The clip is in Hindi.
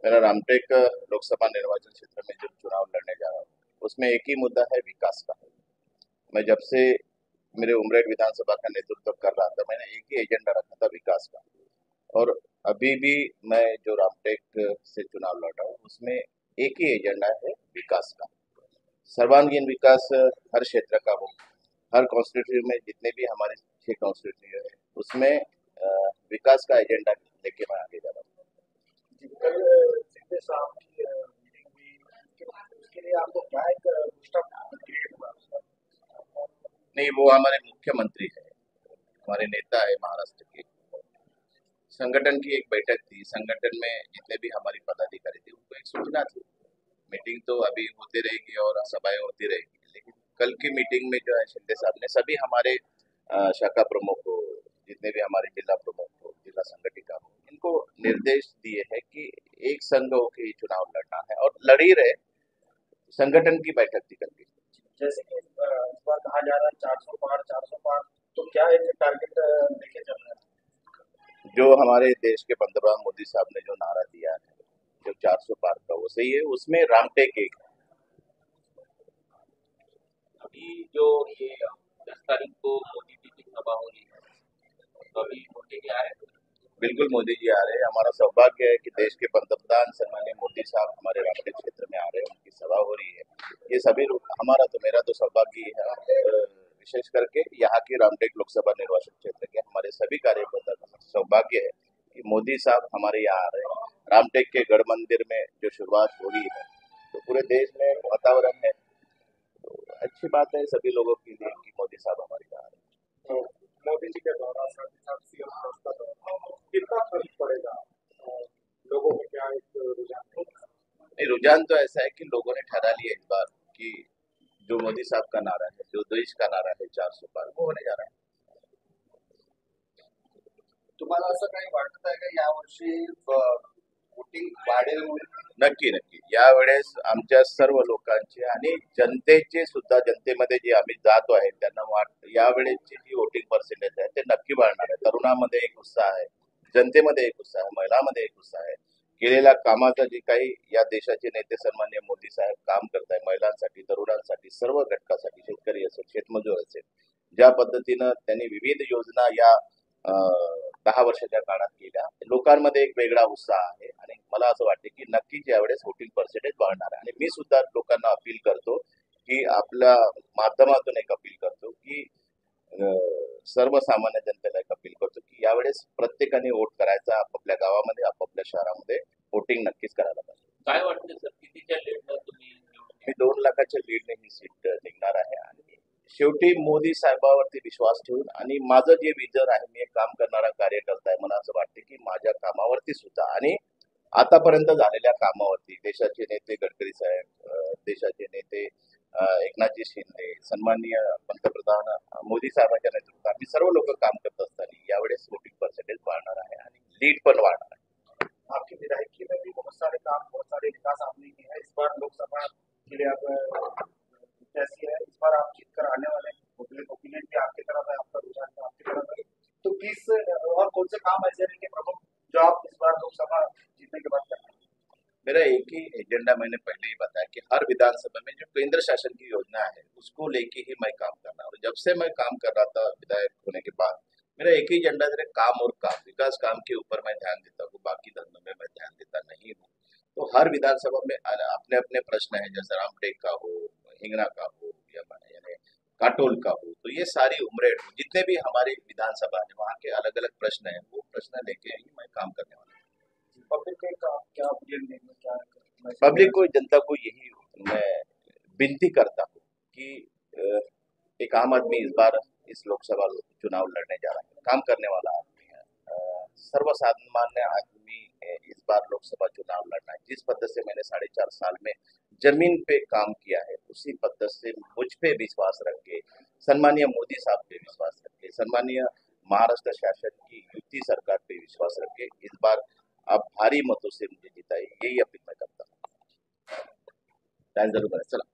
मेरा रामटेक लोकसभा निर्वाचन क्षेत्र में जो चुनाव लड़ने जा रहा हूँ उसमें एक ही मुद्दा है विकास का। मैं जब से मेरे उमरेड विधानसभा का नेतृत्व कर रहा था मैंने एक ही एजेंडा रखा था विकास का। और अभी भी मैं जो रामटेक से चुनाव लड़ रहा हूँ उसमें एक ही एजेंडा है विकास का। सर्वांगीण विकास हर क्षेत्र का हो। हर कॉन्स्टिट्यूशन में जितने भी हमारे 6 कॉन्स्टिट्यूशन है उसमें विकास का एजेंडा लेके मैं आगे जा रहा हूँ। कल सिद्धे साहब की मीटिंग हुई उसके लिए आपको क्या एक बूस्टअप क्रिएट हुआ उसका? नहीं, वो हमारे मुख्यमंत्री है, हमारे नेता है महाराष्ट्र के। संगठन की एक बैठक थी, संगठन में जितने भी हमारी पदाधिकारी थे उनको एक सूचना थी। मीटिंग तो अभी होती रहेगी और सभाएं होती रहेगी, लेकिन कल की मीटिंग में जो है शिंदे साहब ने सभी हमारे शाखा प्रमुख हो, जितने भी हमारे जिला प्रमुख हो, जिला संगठिका हो, इनको निर्देश दिए हैं कि एक संघ होकर ये चुनाव लड़ना है और लड़ ही रहे। संगठन की बैठक थी कल की। जैसे कि इस बार कहा जा रहा है 400 पार, तो क्या एक टारगेट लेके चल रहा है? जो हमारे देश के पंतप्रधान मोदी साहब ने जो नारा दिया है, जो 400 पार का, वो सही है। उसमें रामटेक एक है। अभी जो ये 10 तारीख को मोदी जी की सभा हो रही है, तो अभी मोदी जी आ रहे हैं। बिल्कुल मोदी जी आ रहे हैं। हमारा सौभाग्य है कि देश के पंतप्रधान सम्मानीय मोदी साहब हमारे रामटेक क्षेत्र में आ रहे हैं, उनकी सभा हो रही है। ये सभी हमारा तो मेरा तो सौभाग्य ही है। विशेष करके यहाँ की रामटेक लोकसभा निर्वाचन क्षेत्र के हमारे सभी कार्यकर्ता का सौभाग्य है कि मोदी साहब हमारे यहाँ आ रहे हैं। रामटेक के गढ़ मंदिर में जो शुरुआत हो रही है, तो पूरे देश में वातावरण है, तो अच्छी बात है सभी लोगों के लिए कि मोदी साहब हमारे यहाँ आ रहे हैं। तो मोदी जी के द्वारा साथ ही साथ सीएम का दौरा कितना फर्क पड़ेगा लोगों में क्या एक रुझान होगा? नहीं, रुझान तो ऐसा है कि लोगों ने ठहरा लिया इस बार कि जो मोदी साहब का नारा है, जो देश का नारा है 400 पार, वो होने जा रहा है। तुम्हाला असं काही वाटत आहे का यावर्षी वोटिंग वाढेल म्हणून? नक्की नक्की यावेळेस आमच्या सर्व लोकांचे आणि जनतेचे सुद्धा, जनतेमध्ये जे आम्ही जातो आहे त्यांना यावेळेसची जी वोटिंग पर्सेंटेज आहे ते नक्की वाढणार आहे। तरुणामध्ये एक उत्साह आहे, जनतेमध्ये एक उत्साह आहे, महिलांमध्ये एक उत्साह आहे। केलेल्या कामाचं जे काही या देशाचे नेते सन्माननीय मोदी साहेब काम करत आहे महिलांसाठी, तरुणांसाठी, सर्व घटकासाठी, शेतकरी असेल, शेतमजूर असेल, ज्या पद्धतीनं त्यांनी विविध योजना या 10 वर्षाच्या काळात केल्या, लोकांमध्ये एक वेगळा उत्साह आहे आणि मला असं वाटते की नक्कीच यावेळेस वोटिंग पर्सेंटेज वाढणार आहे। आणि मी सुद्धा लोकांना अपील करतो की आपल्या माध्यमातून एक अपील करतो की सर्वसामान्य जनतेला एक अपील करतो की यावेळेस प्रत्येकाने वोट करायचा, आपापल्या गावामध्ये, आपापल्या शहरामध्ये वोटिंग नक्कीच करायला पाहिजे। काय वाटतं सर, कितीच्या लीडनं तुम्ही मी 2 लाखाच्या लीडने ही सीट निघणार आहे आणि शेवटी मोदी साहेबांवरती विश्वास ठेवून आणि माझं जे विजन आहे, मी एक काम करणारा कार्यकर्ता आहे, मला असं वाटतं की माझ्या कामावरती सुद्धा आणि आतापर्यंत झालेल्या कामावरती देशाचे नेते गडकरी साहेब, देशाचे नेते एकनाथजी शिंदे, सन्माननीय पंतप्रधान मोदी साहेबांच्या नेतृत्वात आम्ही सर्व लोक काम करत असताना यावेळेस वोटिंग पर्सेंटेज वाढणार आहे आणि लीड पण वाढणार आहे। आपकी विधायकी में भी बहुत सारे काम, बहुत सारे विकास आपने किए हैं। इस बार लोकसभा के लिए आप कैसी है? इस बार आप जीत कर आने वाले पब्लिक ओपिनियन भी आपकी तरफ है, आपका रुझान भी आपकी तरफ है। तो किस और कौन से काम ऐसे रहेंगे प्रमुख जो आप इस बार लोकसभा जीतने के बाद करेंगे? मेरा एक ही एजेंडा मैंने पहले ही बताया कि हर विधानसभा में जो केंद्र शासन की योजना है उसको लेके ही मैं काम करना। और जब से मैं काम कर रहा था विधायक होने के बाद, मेरा एक ही एजेंडा है, काम और काम, विकास काम के ऊपर मैं ध्यान देता हूँ, बाकी धंधों में मैं ध्यान देता नहीं हूँ। तो हर विधानसभा में अपने अपने प्रश्न है, जैसे रामटेक का हो, हिंगना का हो, या यानी काटोल का हो, तो ये सारी उमरेड जितने भी हमारे विधानसभा है वहाँ के अलग अलग प्रश्न है, वो प्रश्न लेके ही मैं काम करने वाला हूँ। पब्लिक का क्या ओपिनियन देंगे, क्या पब्लिक को, जनता को यही मैं विनती करता हूँ कि एक आम आदमी इस बार इस लोकसभा चुनाव लड़ने जा रहा है, काम करने वाला आदमी है, सर्वसामान्य आदमी इस बार लोकसभा चुनाव लड़ना है। जिस पद्धति से मैंने 4.5 साल में जमीन पे काम किया है, उसी पद्धति से मुझ पे विश्वास रख के, सन्माननीय मोदी साहब पे विश्वास रख के, सन्माननीय महाराष्ट्र शासन की युति सरकार पे विश्वास रख के इस बार आप भारी मतों से मुझे जिताइए, यही अपील मैं करता हूँ। जरूर करें। चला।